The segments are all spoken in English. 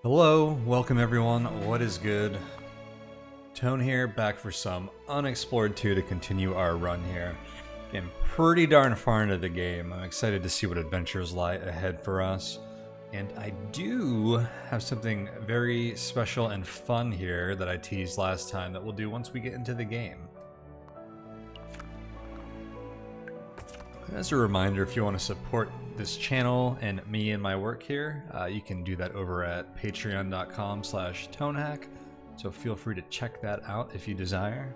Hello, welcome everyone. What is good? Tone here, back for some Unexplored 2 to continue our run here. Getting pretty darn far into the game. I'm excited to see what adventures lie ahead for us. And I do have something very special and fun here that I teased last time that we'll do once we get into the game. As a reminder, if you want to support this channel and me and my work here, you can do that over at patreon.com/Tonehack. So feel free to check that out if you desire.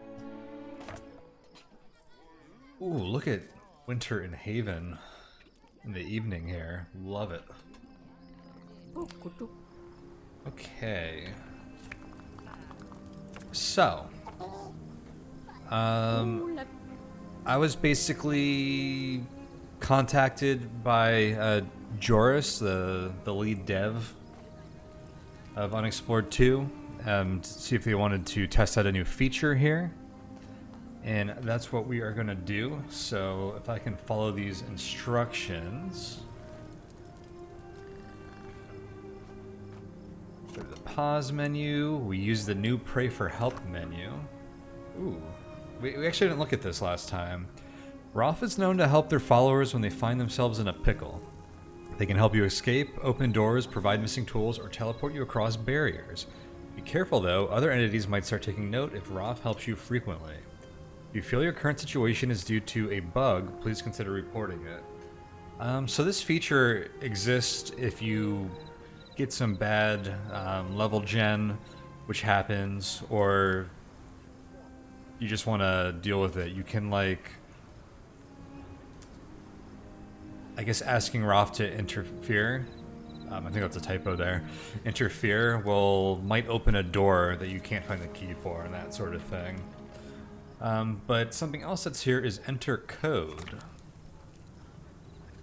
Ooh, look at winter in Haven in the evening here. Love it. Okay. So, I was basically contacted by Joris, the lead dev of Unexplored 2, to see if they wanted to test out a new feature here. And that's what we are going to do. So if I can follow these instructions. Go to the pause menu. We use the new pray for help menu. Ooh. We actually didn't look at this last time. Roth is known to help their followers when they find themselves in a pickle. They can help you escape, open doors, provide missing tools, or teleport you across barriers. Be careful though, other entities might start taking note if Roth helps you frequently. If you feel your current situation is due to a bug, please consider reporting it. So this feature exists if you get some bad level gen, which happens, or you just want to deal with it. You can, like, I guess asking Roth to interfere, I think that's a typo there, interfere might open a door that you can't find the key for and that sort of thing. But something else that's here is enter code.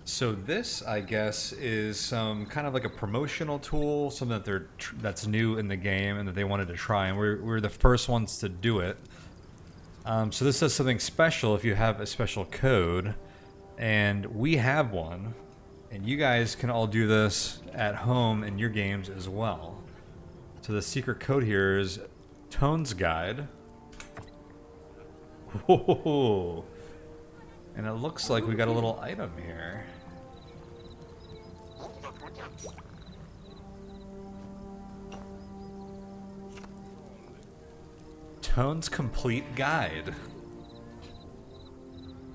So this, I guess, is some kind of like a promotional tool, something that that's new in the game and that they wanted to try, and we're the first ones to do it. So this does something special if you have a special code, and we have one, and you guys can all do this at home in your games as well. So the secret code here is Tone's Guide. Whoa. And it looks like we got a little item here. Tone's Complete Guide.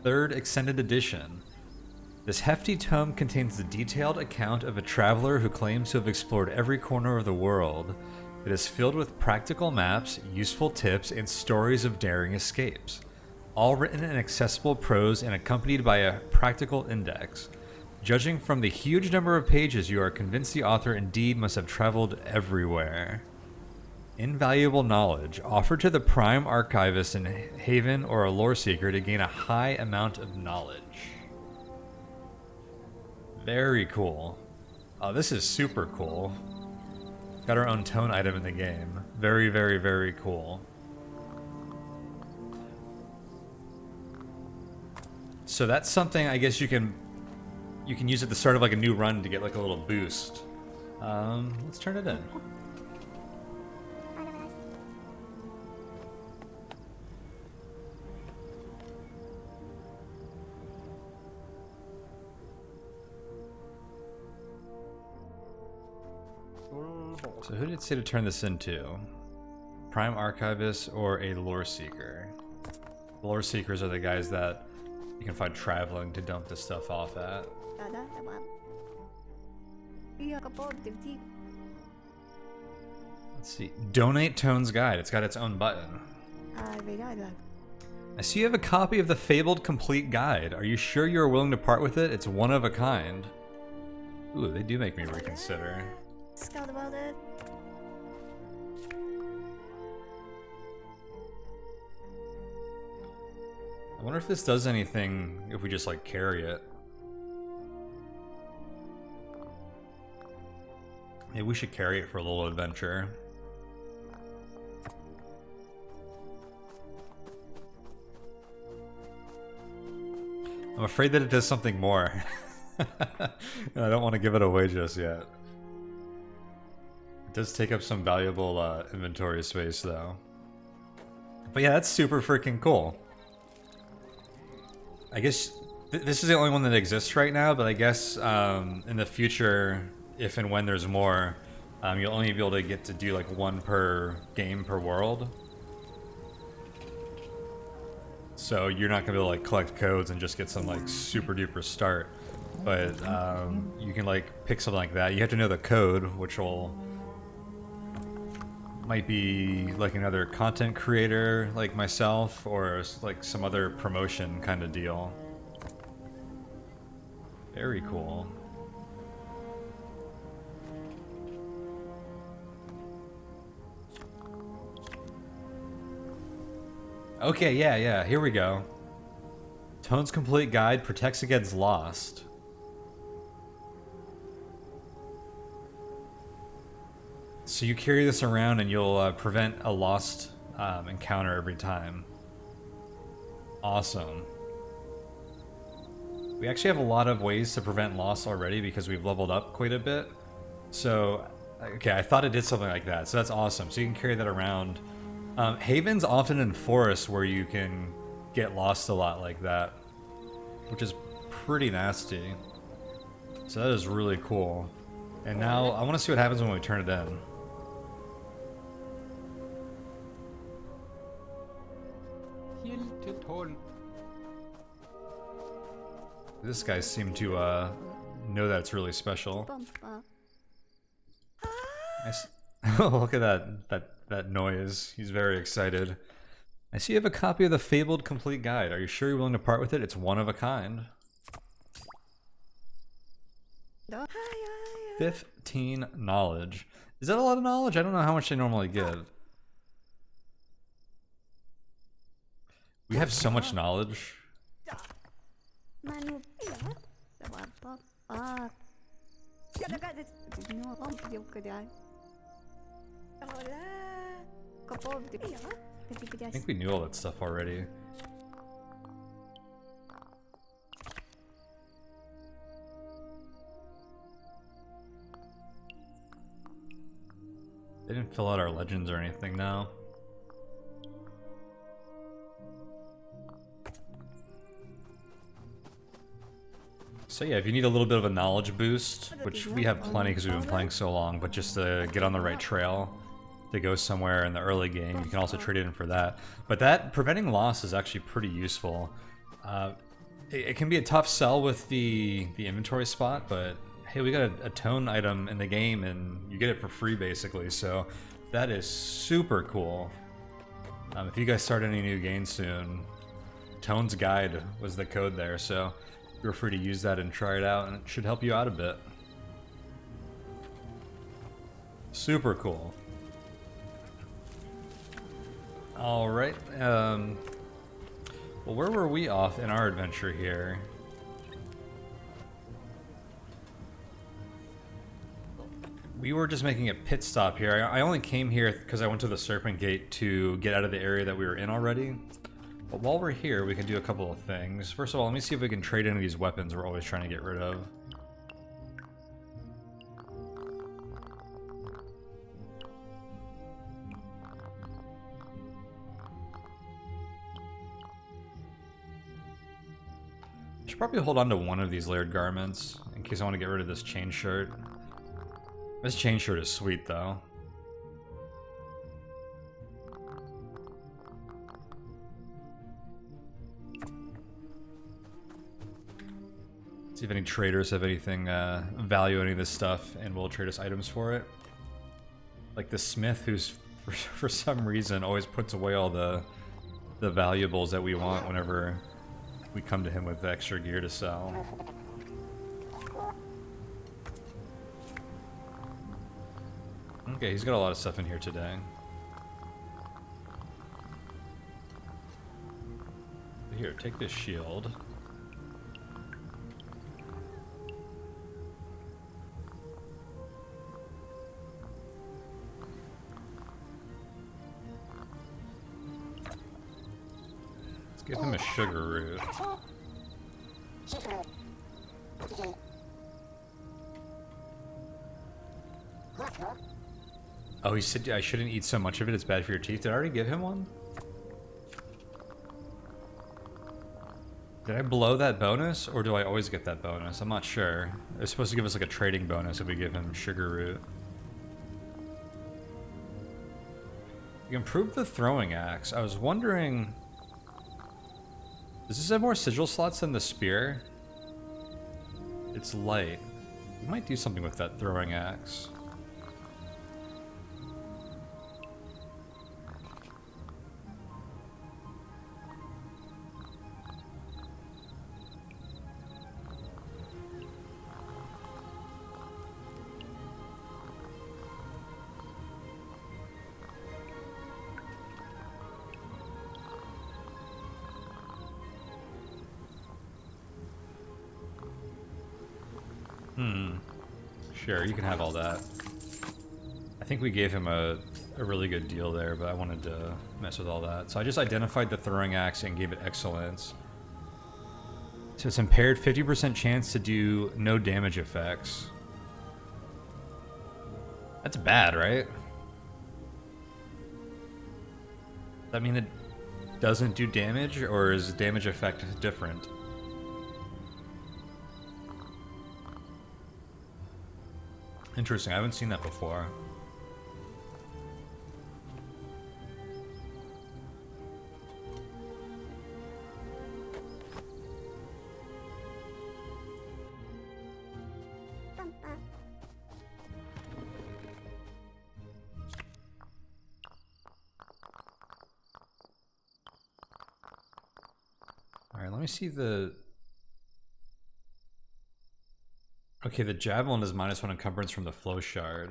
3rd Extended Edition. This hefty tome contains a detailed account of a traveler who claims to have explored every corner of the world. It is filled with practical maps, useful tips, and stories of daring escapes. All written in accessible prose and accompanied by a practical index. Judging from the huge number of pages, you are convinced the author indeed must have traveled everywhere. Invaluable knowledge, offered to the prime archivist in Haven or a lore seeker to gain a high amount of knowledge. Very cool. Oh, this is super cool. Got our own tone item in the game. Very, very, very cool. So that's something I guess you can use at the start of like a new run to get like a little boost. Let's turn it in. So who did it say to turn this into? Prime Archivist or a Lore Seeker? Lore Seekers are the guys that you can find traveling to dump this stuff off at. Let's see. Donate Tone's Guide. It's got its own button. I see you have a copy of the fabled Complete Guide. Are you sure you are willing to part with it? It's one of a kind. Ooh, they do make me reconsider. Scout about it. I wonder if this does anything if we just like carry it. Maybe we should carry it for a little adventure. I'm afraid that it does something more. I don't want to give it away just yet. does take up some valuable inventory space, though. But yeah, that's super freaking cool. I guess this is the only one that exists right now, but I guess in the future, if and when there's more, you'll only be able to get to do like one per game per world. So you're not gonna be able to like collect codes and just get some like super duper start. But you can like pick something like that. You have to know the code, which might be like another content creator like myself, or like some other promotion kind of deal. Very cool. Okay, yeah, here we go. Tone's complete guide protects against lost. So you carry this around and you'll prevent a lost encounter every time. Awesome. We actually have a lot of ways to prevent loss already because we've leveled up quite a bit. So, okay, I thought it did something like that. So that's awesome. So you can carry that around. Havens often in forests where you can get lost a lot like that, which is pretty nasty. So that is really cool. And now I want to see what happens when we turn it in. This guy seemed to know that it's really special. Oh, look at that noise. He's very excited. I see you have a copy of the Fabled Complete Guide. Are you sure you're willing to part with it? It's one of a kind. 15 knowledge. Is that a lot of knowledge? I don't know how much they normally give. We have so much knowledge. I think we knew all that stuff already. They didn't fill out our legends or anything now. So yeah, if you need a little bit of a knowledge boost, which we have plenty because we've been playing so long, but just to get on the right trail, to go somewhere in the early game, you can also trade it in for that. But that, preventing loss is actually pretty useful. It can be a tough sell with the inventory spot, but hey, we got a tone item in the game and you get it for free basically, so that is super cool. If you guys start any new game soon, Tone's Guide was the code there, so feel free to use that and try it out, and it should help you out a bit. Super cool. Alright, well, where were we off in our adventure here? We were just making a pit stop here. I only came here because I went to the Serpent Gate to get out of the area that we were in already. But while we're here, we can do a couple of things. First of all, let me see if we can trade any of these weapons we're always trying to get rid of. I should probably hold on to one of these layered garments in case I want to get rid of this chain shirt. This chain shirt is sweet though. See if any traders have anything value any of this stuff and will trade us items for it. Like the smith who's for some reason always puts away all the valuables that we want whenever we come to him with extra gear to sell. Okay, he's got a lot of stuff in here today. Here, take this shield. Give him a sugar root. Oh, he said I shouldn't eat so much of it, it's bad for your teeth. Did I already give him one? Did I blow that bonus, or do I always get that bonus? I'm not sure. It's supposed to give us like a trading bonus if we give him sugar root. You improved the throwing axe. I was wondering... Does this have more sigil slots than the spear? It's light. We might do something with that throwing axe. Sure, you can have all that. I think we gave him a really good deal there, but I wanted to mess with all that. So I just identified the throwing axe and gave it excellence. So it's impaired 50% chance to do no damage effects. That's bad, right? Does that mean it doesn't do damage, or is damage effect different? Interesting, I haven't seen that before. Alright, let me see the... Okay, the javelin is -1 encumbrance from the flow shard.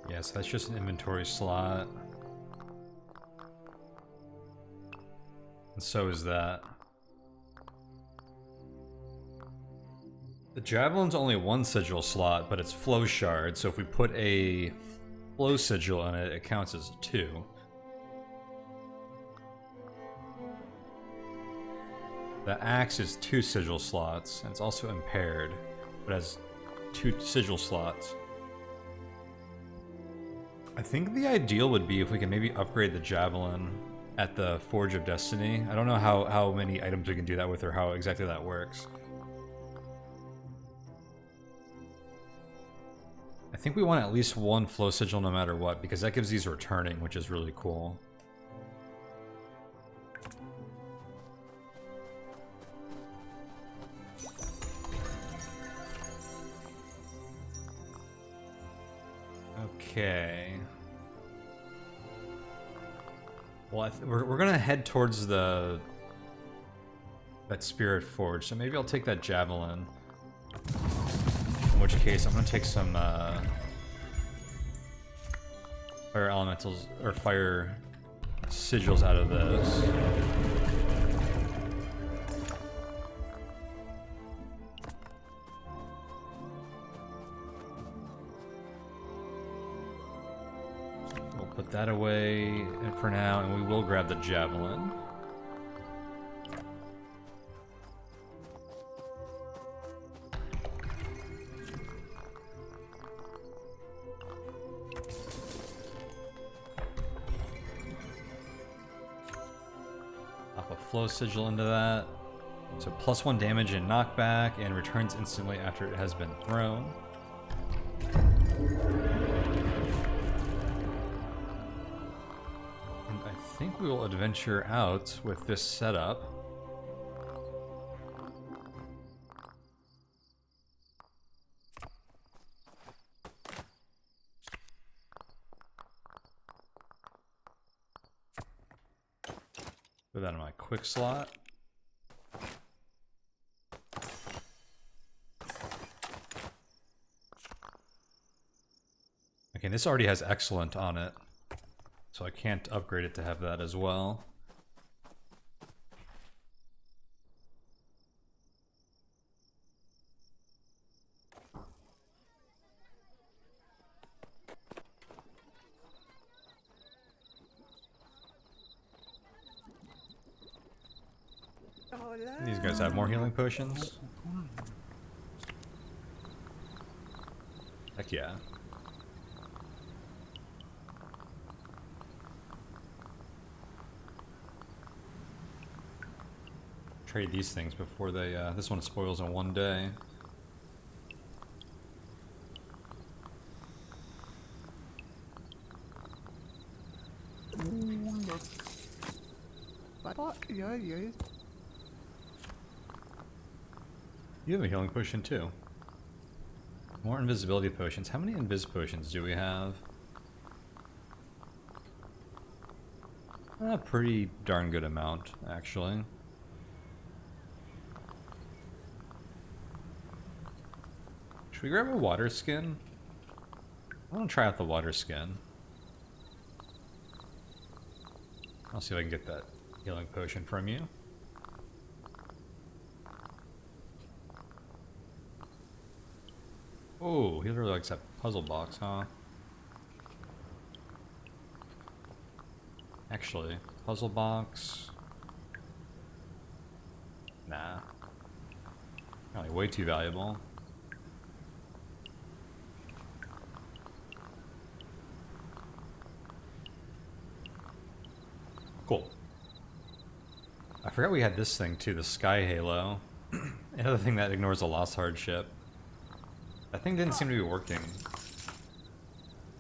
Yes, that's just an inventory slot. And so is that. The javelin's only 1 sigil slot, but it's flow shard, so if we put a flow sigil in it, it counts as 2. The axe is 2 sigil slots, and it's also impaired, but has 2 sigil slots. I think the ideal would be if we can maybe upgrade the javelin at the Forge of Destiny. I don't know how many items we can do that with or how exactly that works. I think we want at least 1 flow sigil no matter what, because that gives these returning, which is really cool. Okay. Well, we're gonna head towards that Spirit Forge, so maybe I'll take that javelin. In which case, I'm gonna take some fire elementals or fire sigils out of this. Put that away for now, and we will grab the javelin. Pop a flow sigil into that. So +1 damage and knockback, and returns instantly after it has been thrown. I think we will adventure out with this setup. Put that in my quick slot. Okay, this already has excellent on it, so I can't upgrade it to have that as well. These guys have more healing potions. Heck yeah. Trade these things before they, this one spoils in one day. You have a healing potion too. More invisibility potions. How many invis potions do we have? A pretty darn good amount, actually. Should we grab a water skin? I want to try out the water skin. I'll see if I can get that healing potion from you. Oh, he really likes that puzzle box, huh? Actually, puzzle box. Nah. Probably way too valuable. Cool. I forgot we had this thing too, the Sky Halo. Another thing that ignores a lost hardship. That thing didn't seem to be working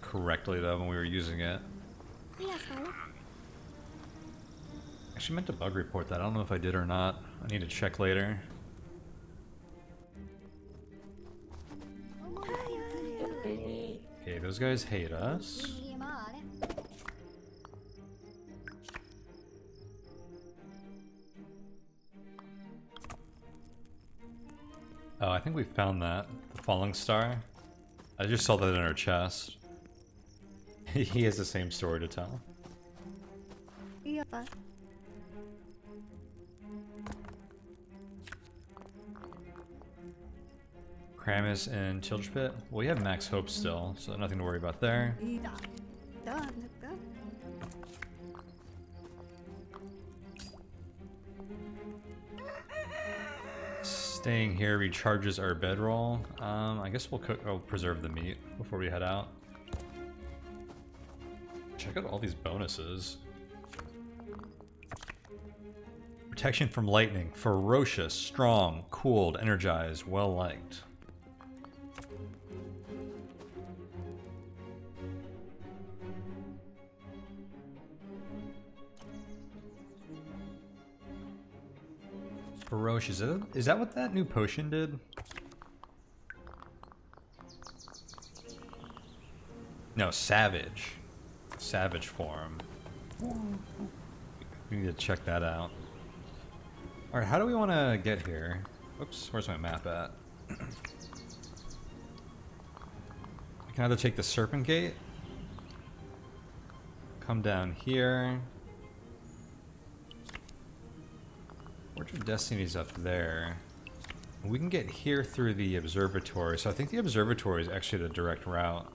correctly though when we were using it. Actually meant to bug report that. I don't know if I did or not. I need to check later. Okay, those guys hate us. Oh, I think we found that. The falling star. I just saw that in our chest. He has the same story to tell. Kramis and Children's Pit. Well, we have max hope still, so nothing to worry about there. Staying here recharges our bedroll. I guess we'll preserve the meat before we head out. Check out all these bonuses. Protection from lightning. Ferocious, strong, cooled, energized, well liked. Ferocious. Is that what that new potion did? No, savage. Savage form. We need to check that out. Alright, how do we want to get here? Oops, where's my map at? I can either take the Serpent Gate, come down here. Orchard of Destiny's up there. We can get here through the observatory, so I think the observatory is actually the direct route.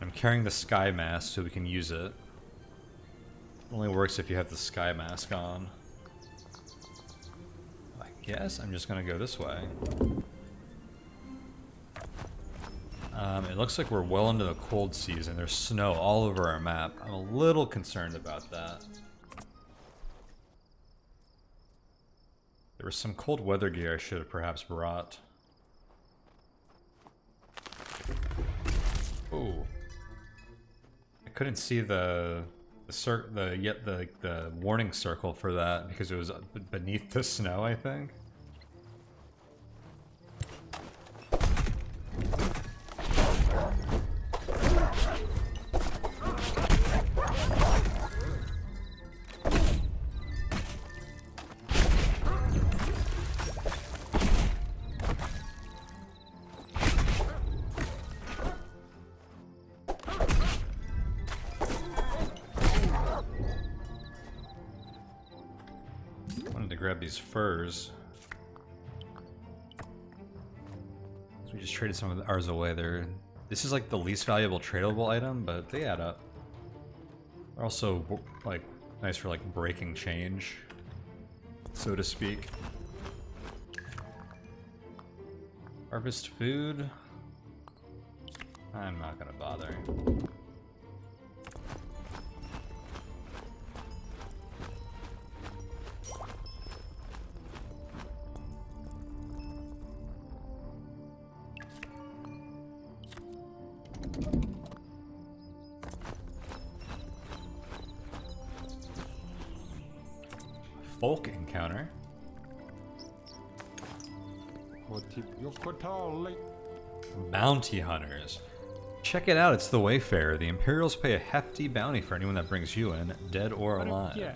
I'm carrying the sky mask so we can use it. It only works if you have the sky mask on. I guess I'm just gonna go this way. It looks like we're well into the cold season. There's snow all over our map. I'm a little concerned about that. There was some cold weather gear I should have perhaps brought. Ooh. I couldn't see the warning circle for that because it was beneath the snow, I think. Grab these furs. So we just traded some of ours away there. This is like the least valuable tradable item, but they add up. They're also like nice for like breaking change, so to speak. Harvest food. I'm not gonna bother. Folk encounter. Bounty hunters. Check it out, it's the Wayfarer. The Imperials pay a hefty bounty for anyone that brings you in, dead or alive.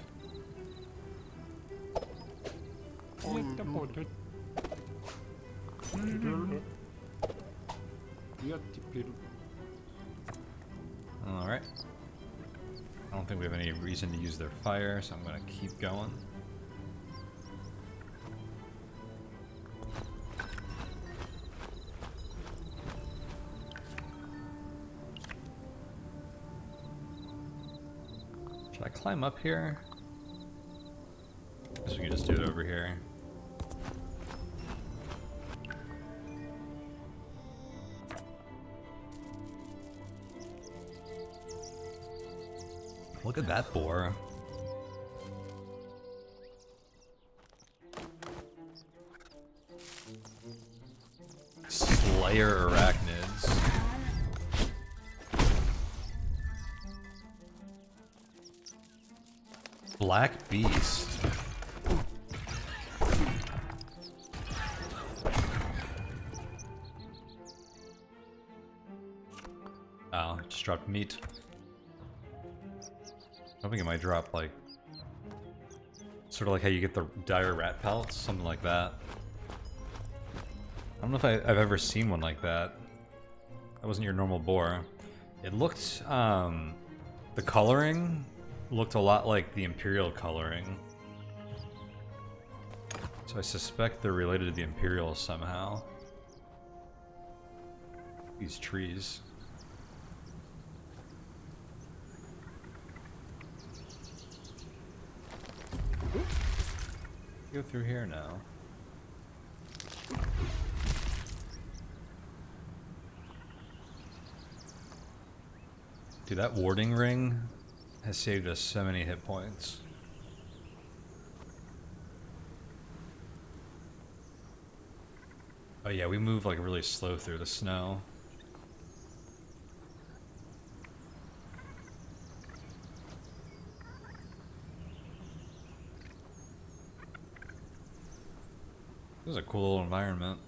Alright. I don't think we have any reason to use their fire, so I'm gonna keep going. Should I climb up here? I guess we can just do it over here. Look at that boar. Slayer arachnids. Black beast. Oh, just dropped meat. I think it might drop, like, sort of like how you get the dire rat pelts, something like that. I don't know if I've ever seen one like that. That wasn't your normal boar. It looked, the coloring looked a lot like the Imperial coloring. So I suspect they're related to the Imperials somehow. These trees. Go through here now. Dude, that warding ring has saved us so many hit points. Oh yeah, we move like really slow through the snow. This is a cool little environment.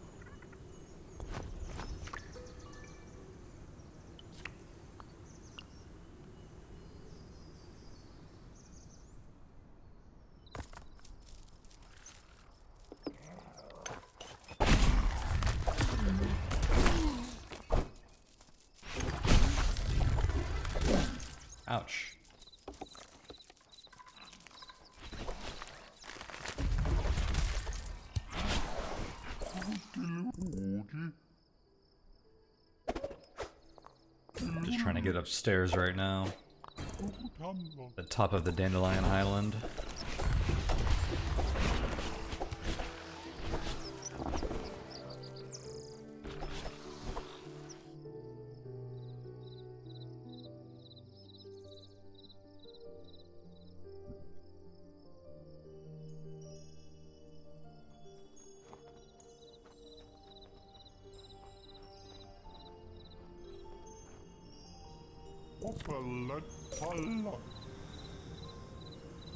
Ouch. I'm just trying to get upstairs right now. The top of the Dandelion Highland.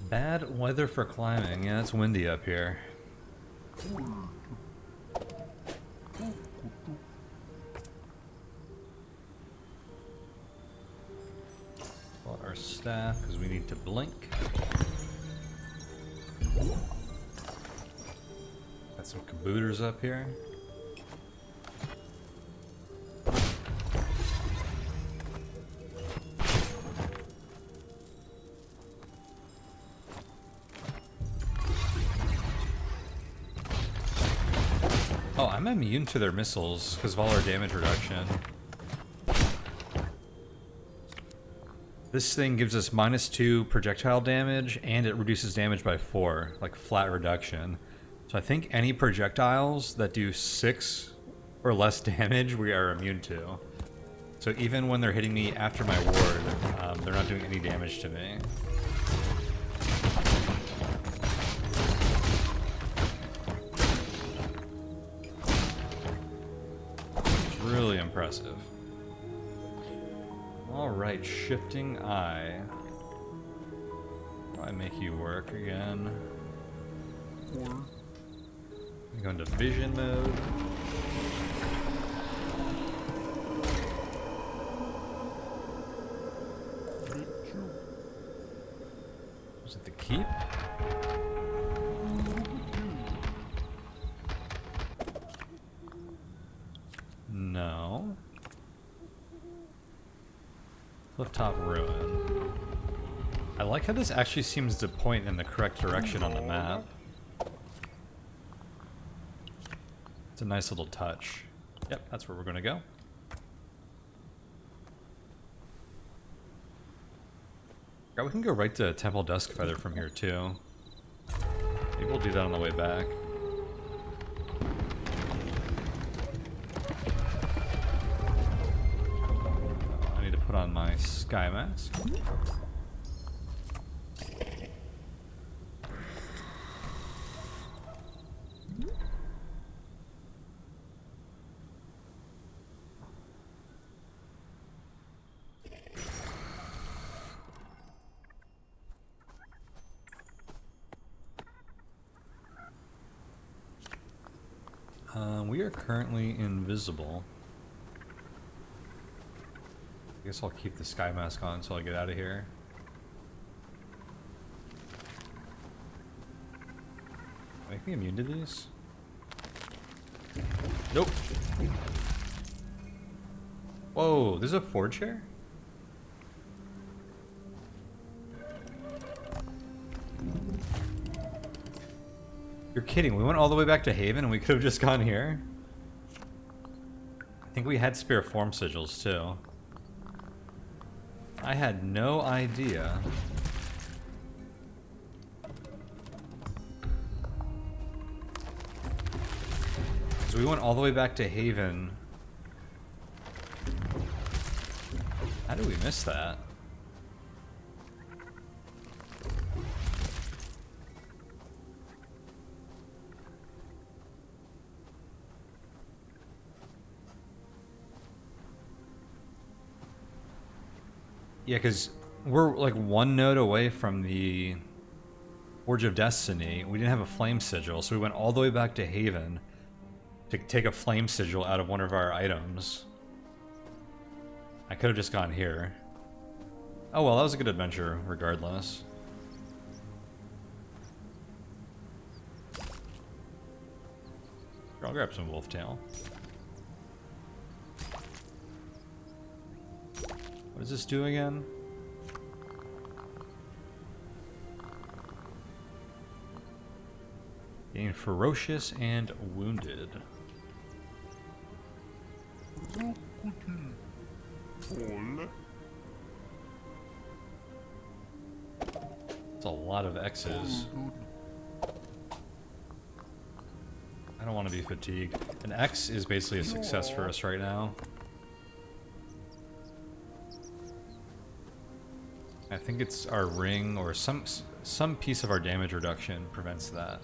Bad weather for climbing. Yeah, it's windy up here. Bought our staff because we need to blink. Got some cabooters up here. I'm I'm immune to their missiles because of all our damage reduction. This thing gives us -2 projectile damage, and it reduces damage by 4, like flat reduction. So I think any projectiles that do 6 or less damage, we are immune to. So even when they're hitting me after my ward, they're not doing any damage to me. It's really impressive. Alright, shifting eye. Why make you work again? We go into vision mode. Was it the keep? No. Clifftop Ruin. I like how this actually seems to point in the correct direction on the map. It's a nice little touch. Yep, that's where we're gonna go. Yeah, we can go right to Temple Dusk Feather from here too. Maybe we'll do that on the way back. I need to put on my sky mask. We are currently invisible. I guess I'll keep the sky mask on until I get out of here. Make me immune to these? Nope. Whoa, there's a forge here? You're kidding, we went all the way back to Haven and we could have just gone here? I think we had spare form sigils too. I had no idea. So we went all the way back to Haven. How did we miss that? Yeah, because we're like one node away from the Forge of Destiny. We didn't have a flame sigil, so we went all the way back to Haven to take a flame sigil out of one of our items. I could have just gone here. Oh well, that was a good adventure regardless. I'll grab some wolf tail. What does this do again? Gain ferocious and wounded. It's a lot of X's. I don't want to be fatigued. An X is basically a success for us right now. I think it's our ring or some piece of our damage reduction prevents that.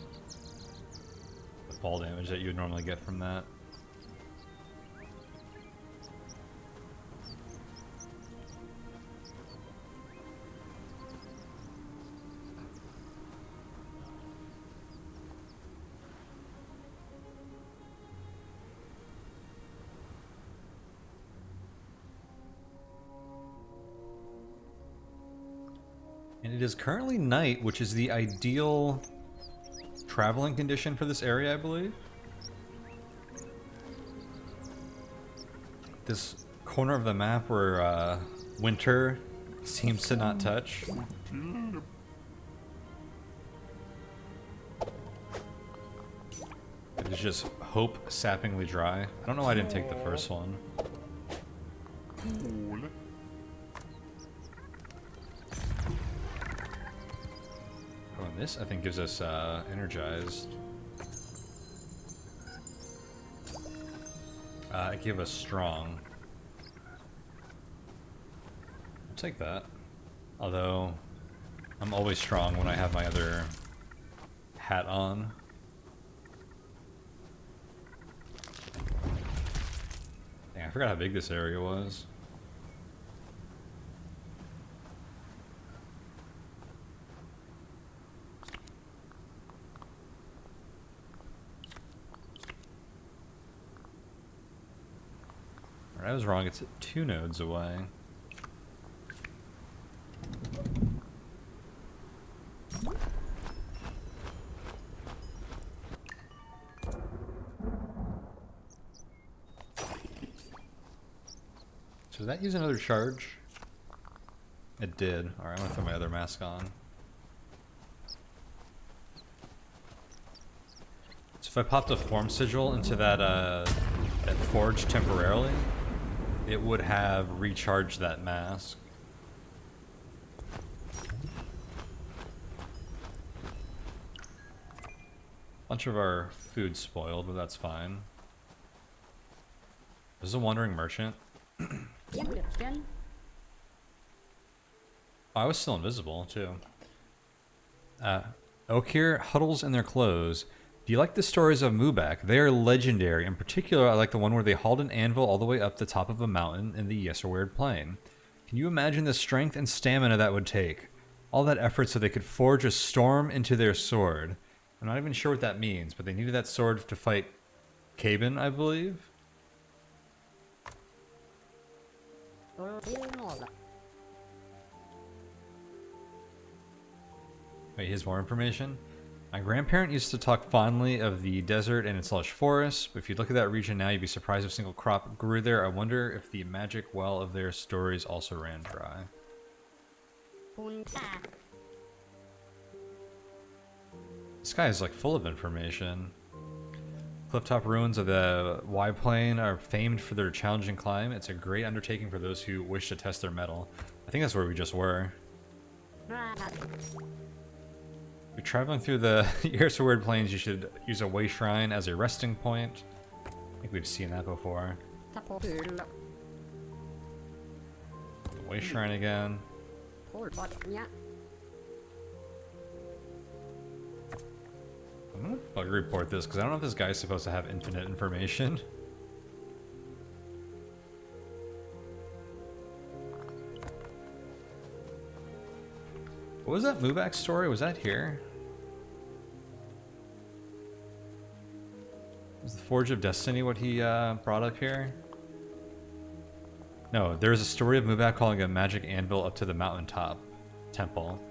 The fall damage that you would normally get from that. And it is currently night, which is the ideal traveling condition for this area, I believe. This corner of the map where winter seems to not touch. It It's just hope sappingly dry. I don't know why I didn't take the first one. Oh, and this I think gives us energized. It gave us strong. I'll take that. Although I'm always strong when I have my other hat on. Dang, I forgot how big this area was. I was wrong, it's 2 nodes away. So did that use another charge? It did. Alright, I'm gonna throw my other mask on. So if I popped a form sigil into that forge temporarily, it would have recharged that mask. Bunch of our food spoiled, but that's fine. This is a wandering merchant. Oh, I was still invisible, too. Okir huddles in their clothes. Do you like the stories of Mubak? They are legendary. In particular, I like the one where they hauled an anvil all the way up the top of a mountain in the Yesterweird Plain. Can you imagine the strength and stamina that would take? All that effort so they could forge a storm into their sword. I'm not even sure what that means, but they needed that sword to fight Caben, I believe? Wait, here's more information. My grandparent used to talk fondly of the desert and its lush forests, but if you look at that region now, you'd be surprised if a single crop grew there. I wonder if the magic well of their stories also ran dry. This guy is like full of information. Clifftop ruins of the Y Plain are famed for their challenging climb. It's a great undertaking for those who wish to test their mettle. I think that's where we just were. If you're traveling through the Yesterweird Plains, you should use a way shrine as a resting point. I think we've seen that before. The way shrine again. I'm gonna bug report this because I don't know if this guy's supposed to have infinite information. What was that Mubak story? Was that here? Was the Forge of Destiny what he brought up here? No, there's a story of Mubak calling a magic anvil up to the mountaintop temple.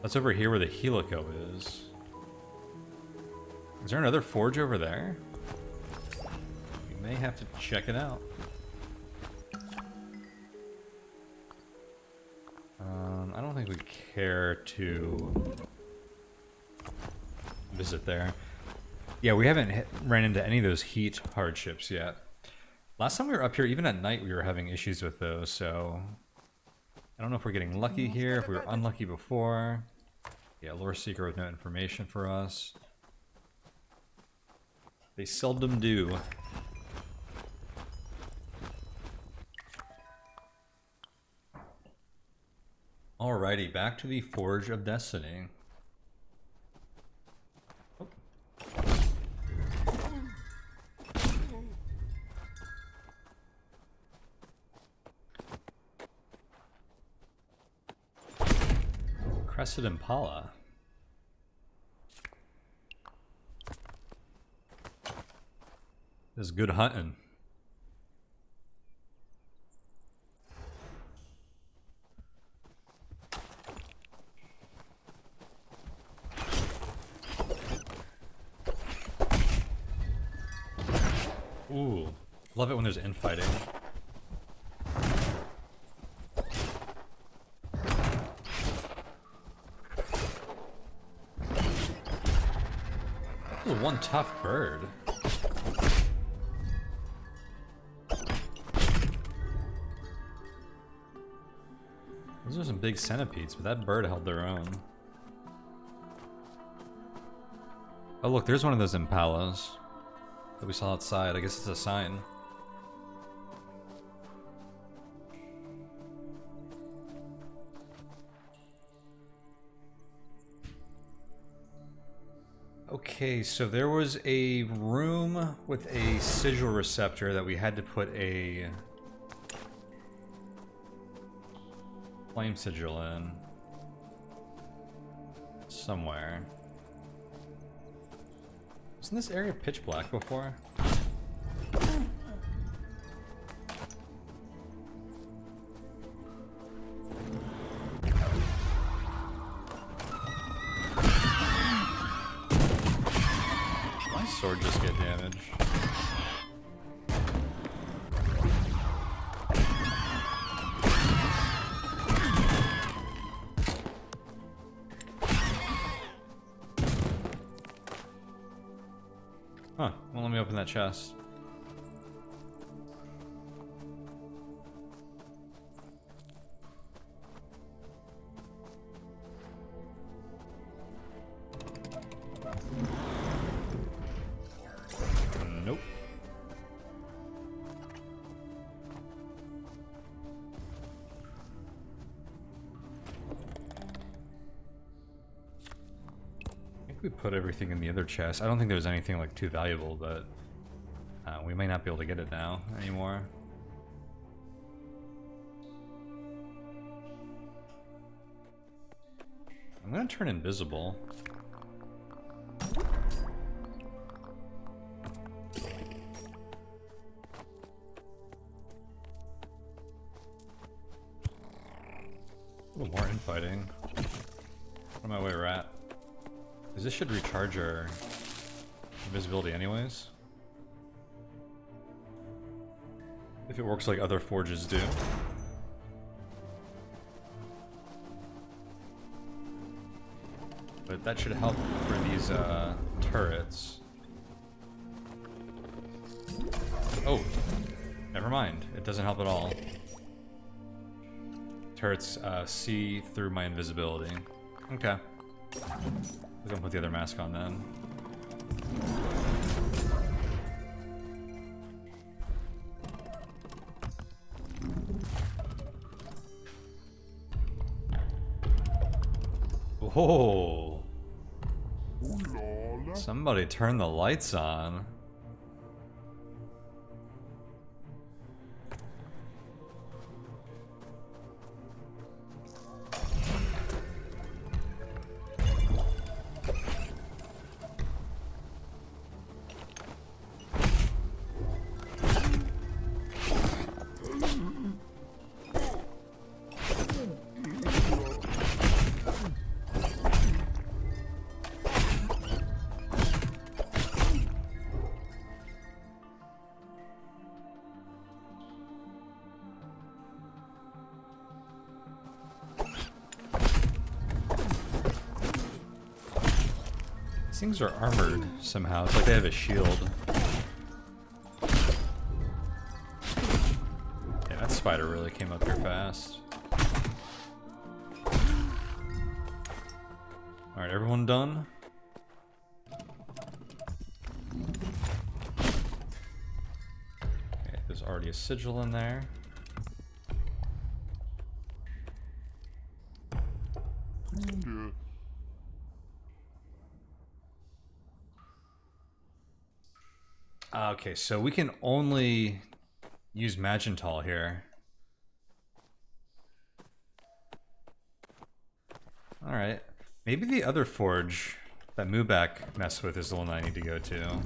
That's over here where the Helico is. Is there another forge over there? We may have to check it out. I don't think we care to visit there. Yeah, we haven't ran into any of those heat hardships yet. Last time we were up here, even at night, we were having issues with those, so... I don't know if we're getting lucky here, if we were unlucky before. Yeah, Lore Seeker with no information for us. They seldom do. Alrighty, back to the Forge of Destiny. Oh. Crested Impala. This is good hunting. Ooh, love it when there's infighting. This is one tough bird. Those are some big centipedes, but that bird held their own. Oh look, there's one of those impalas that we saw outside. I guess it's a sign. Okay, so there was a room with a sigil receptor that we had to put a flame sigil in somewhere. Wasn't this area pitch black before? My sword just get damaged. Huh, well let me open that chest. Nope. I think we put everything in the other chest. I don't think there's anything like too valuable, but we might not be able to get it now anymore. I'm gonna turn invisible. A little more infighting. What am I where we're at? Because this should recharge our invisibility anyways. If it works like other forges do. But that should help for these turrets. Oh, never mind. It doesn't help at all. Turrets see through my invisibility. Okay. We're gonna put the other mask on then. Oh! Somebody turn the lights on. Things are armored somehow. It's like they have a shield. Yeah, that spider really came up here fast. Alright, everyone done? Okay, there's already a sigil in there. Okay, so we can only use Magentol here. Alright. Maybe the other forge that Mubak messed with is the one I need to go to.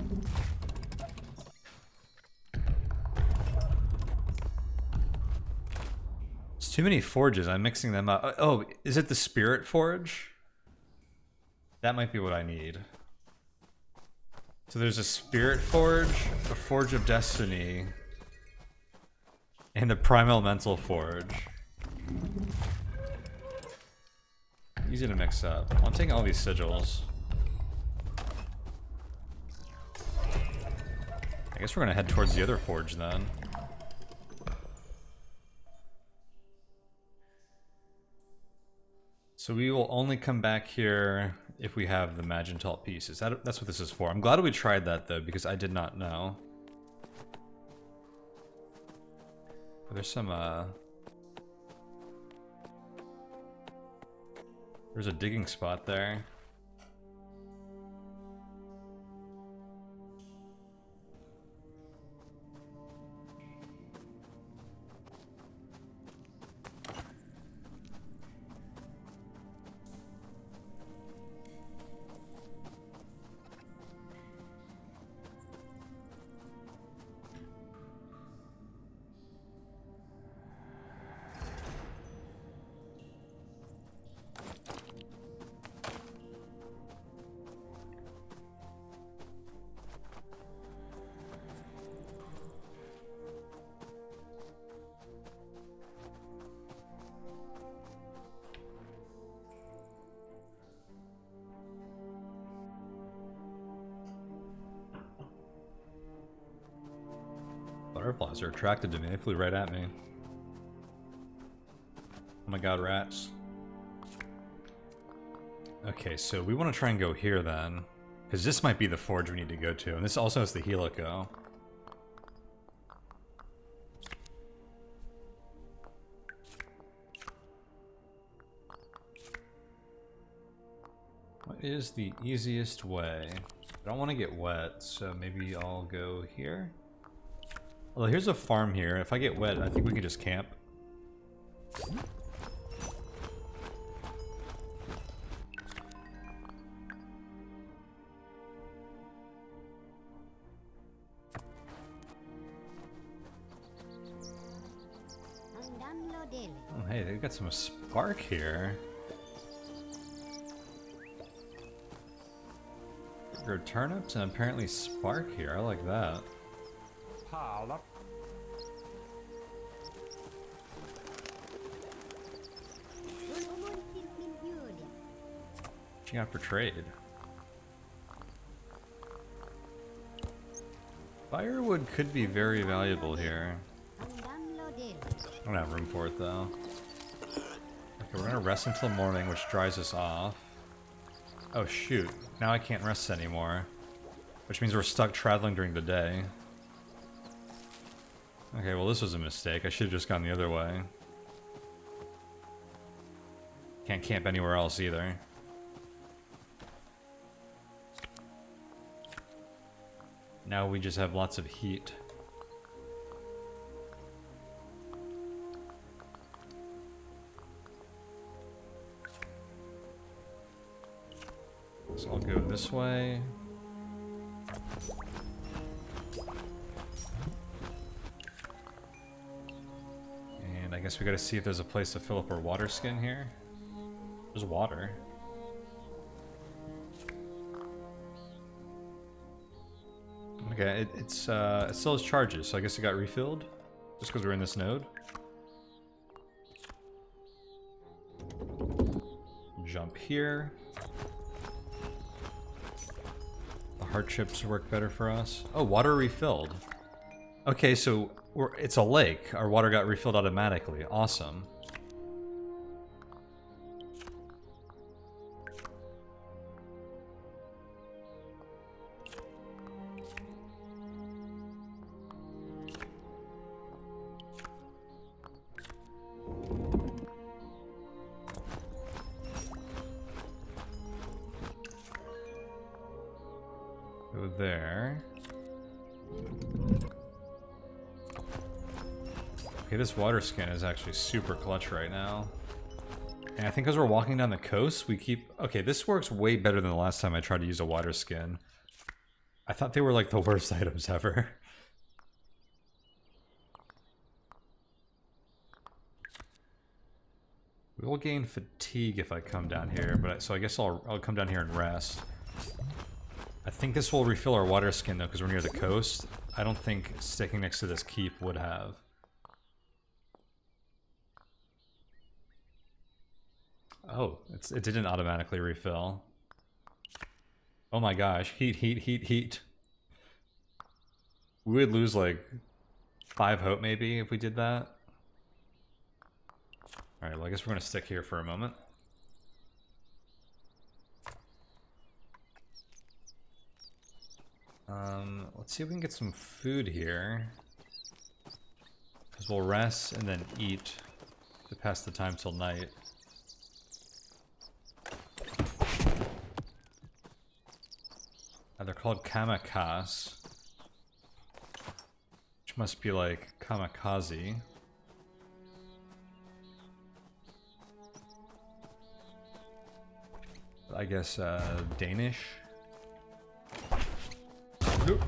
There's too many forges, I'm mixing them up. Oh, is it the Spirit Forge? That might be what I need. So there's a Spirit Forge, a Forge of Destiny, and a Primal Mental Forge. Easy to mix up. I'm taking all these sigils. I guess we're gonna head towards the other forge then. So we will only come back here if we have the Magentalt pieces. That's what this is for. I'm glad we tried that, though, because I did not know. There's some, there's a digging spot there. Butterflies are attracted to me. They flew right at me. Oh my god, rats. Okay, so we want to try and go here then. Because this might be the forge we need to go to. And this also has the helico. What is the easiest way? I don't want to get wet, so maybe I'll go here. Well, here's a farm here. If I get wet, I think we can just camp. Oh, hey, they've got some spark here. Grow turnips and apparently spark here. I like that. What you got for trade? Firewood could be very valuable here. I don't have room for it though. Okay, we're gonna rest until morning, which dries us off. Oh shoot, now I can't rest anymore. Which means we're stuck traveling during the day. Okay, well this was a mistake. I should have just gone the other way. Can't camp anywhere else either. Now we just have lots of heat. So I'll go this way. And I guess we gotta see if there's a place to fill up our water skin here. There's water. Okay, it still has charges, so I guess it got refilled just because we're in this node. Jump here. The heart chips work better for us. Oh, water refilled. Okay, so it's a lake. Our water got refilled automatically. Awesome. Go there. Okay, this water skin is actually super clutch right now. And I think because we're walking down the coast, we keep... Okay, this works way better than the last time I tried to use a water skin. I thought they were like the worst items ever. We will gain fatigue if I come down here, but so I guess I'll come down here and rest. I think this will refill our water skin though, because we're near the coast. I don't think sticking next to this keep would have. Oh, it didn't automatically refill. Oh my gosh, heat, heat, heat, heat. We would lose like 5 hope maybe if we did that. Alright, well I guess we're gonna stick here for a moment. Let's see if we can get some food here. Because we'll rest and then eat to pass the time till night. They're called kamikaze. Which must be like kamikaze. I guess Danish. Oop.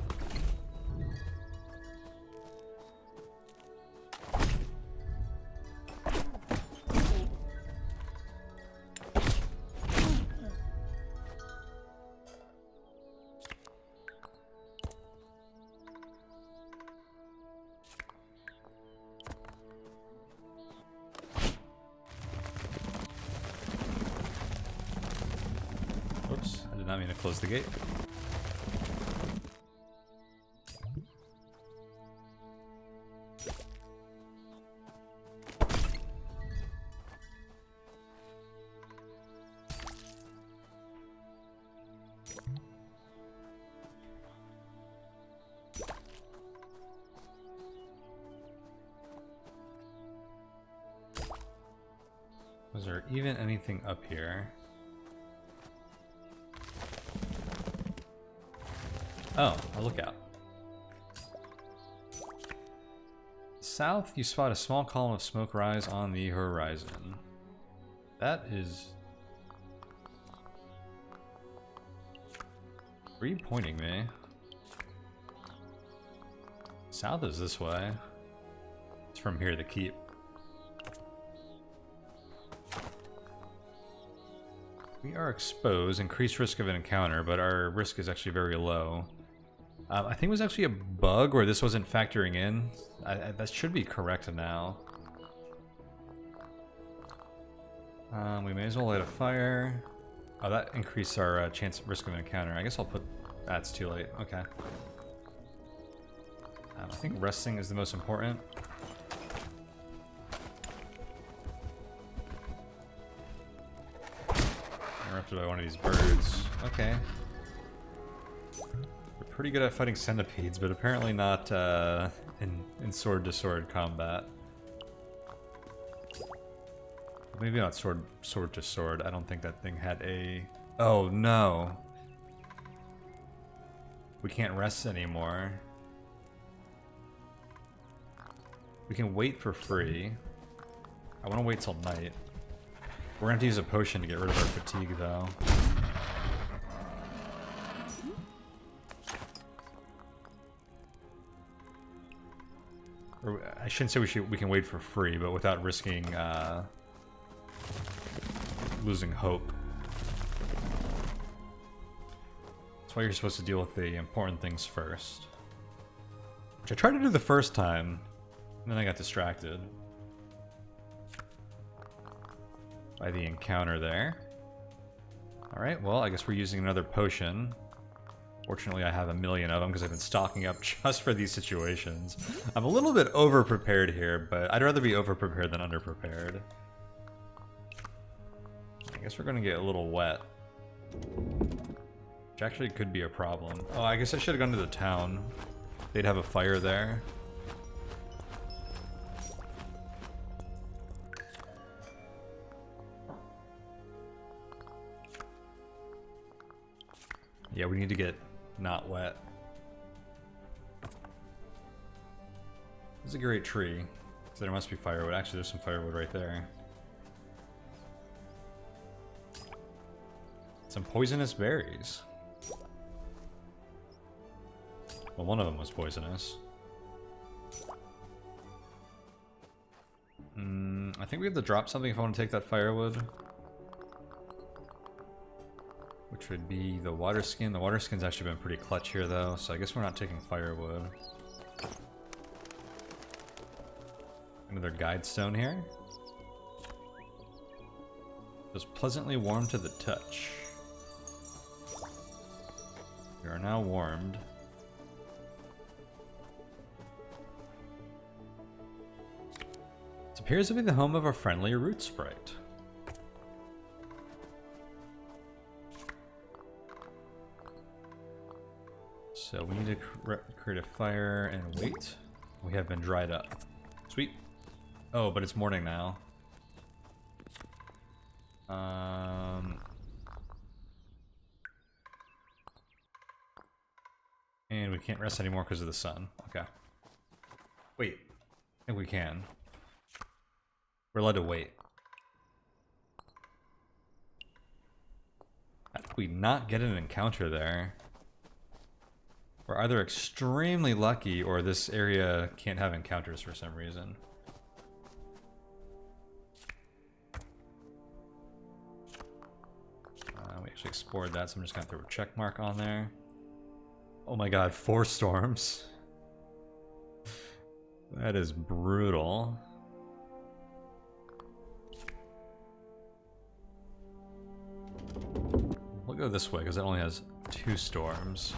Oops, I did not mean to close the gate. Was there even anything up here? Oh, a lookout. South, you spot a small column of smoke rise on the horizon. That is... Where are you pointing me? South is this way. It's from here to keep. We are exposed, increased risk of an encounter, but our risk is actually very low. I think it was actually a bug where this wasn't factoring in. That should be correct now. We may as well light a fire. Oh, that increased our chance risk of an encounter. I guess I'll put... That's too late. Okay. I think resting is the most important. Interrupted by one of these birds. Okay. We're pretty good at fighting centipedes, but apparently not in sword-to-sword combat. Maybe not sword-to-sword. I don't think that thing had a... Oh, no. We can't rest anymore. We can wait for free. I want to wait till night. We're gonna have to use a potion to get rid of our fatigue, though. Or, I shouldn't say we can wait for free, but without risking losing hope. That's why you're supposed to deal with the important things first. Which I tried to do the first time, and then I got distracted by the encounter there. Alright, well, I guess we're using another potion. Fortunately, I have a million of them because I've been stocking up just for these situations. I'm a little bit over-prepared here, but I'd rather be over-prepared than under-prepared. I guess we're going to get a little wet. Which actually could be a problem. Oh, I guess I should have gone to the town. They'd have a fire there. Yeah, we need to get not wet. This is a great tree. So there must be firewood. Actually, there's some firewood right there. Some poisonous berries. Well, one of them was poisonous. I think we have to drop something if I want to take that firewood. Which would be the water skin. The water skin's actually been pretty clutch here, though, so I guess we're not taking firewood. Another guide stone here. Feels pleasantly warm to the touch. We are now warmed. This appears to be the home of a friendly root sprite. So we need to create a fire and wait. We have been dried up. Sweet. Oh, but it's morning now. And we can't rest anymore because of the sun. Okay. Wait. I think we can. We're allowed to wait. How did we not get an encounter there? We're either extremely lucky or this area can't have encounters for some reason. We actually explored that, so I'm just gonna throw a check mark on there. Oh my god, 4 storms. That is brutal. We'll go this way because it only has 2 storms.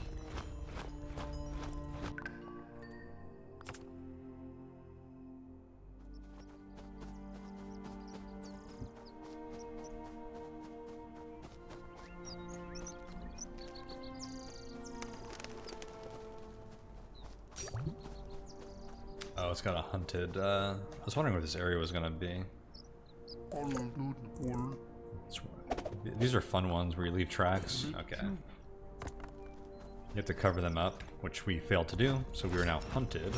Oh, it's got a hunted, I was wondering where this area was gonna be. These are fun ones where you leave tracks. Okay. You have to cover them up, which we failed to do, so we are now hunted.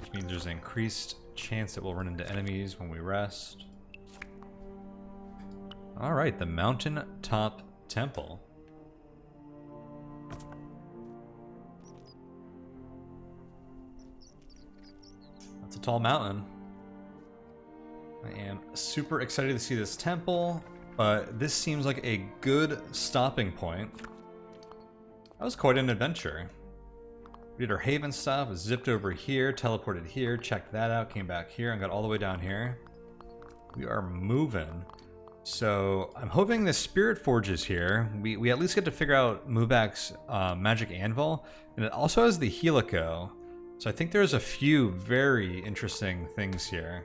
Which means there's an increased chance that we'll run into enemies when we rest. Alright, the Mountain Top Temple. That's a tall mountain. I am super excited to see this temple, but this seems like a good stopping point. That was quite an adventure. We did our haven stuff, zipped over here, teleported here, checked that out, came back here, and got all the way down here. We are moving. So I'm hoping the Spirit Forge is here. We at least get to figure out Mubak's magic anvil, and it also has the helico. So I think there's a few very interesting things here.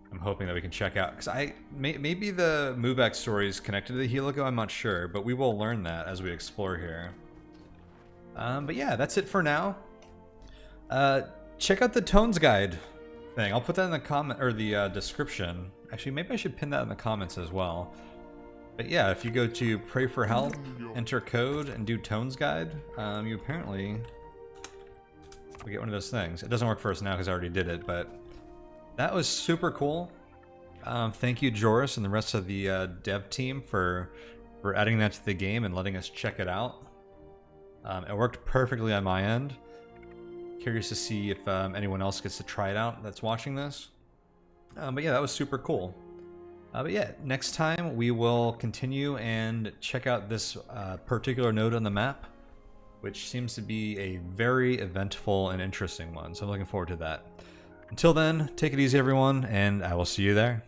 I'm hoping that we can check out, because maybe the Mubak story is connected to the helico, I'm not sure, but we will learn that as we explore here. But yeah, that's it for now. Check out the Tones guide thing. I'll put that in the comment or the description. Actually, maybe I should pin that in the comments as well. But yeah, if you go to Pray for Help, enter code, and do Tones guide, you apparently we get one of those things. It doesn't work for us now because I already did it, but that was super cool. Thank you, Joris, and the rest of the dev team for adding that to the game and letting us check it out. It worked perfectly on my end. Curious to see if anyone else gets to try it out that's watching this. But yeah, that was super cool. But yeah, next time we will continue and check out this particular node on the map, which seems to be a very eventful and interesting one. So I'm looking forward to that. Until then, take it easy, everyone, and I will see you there.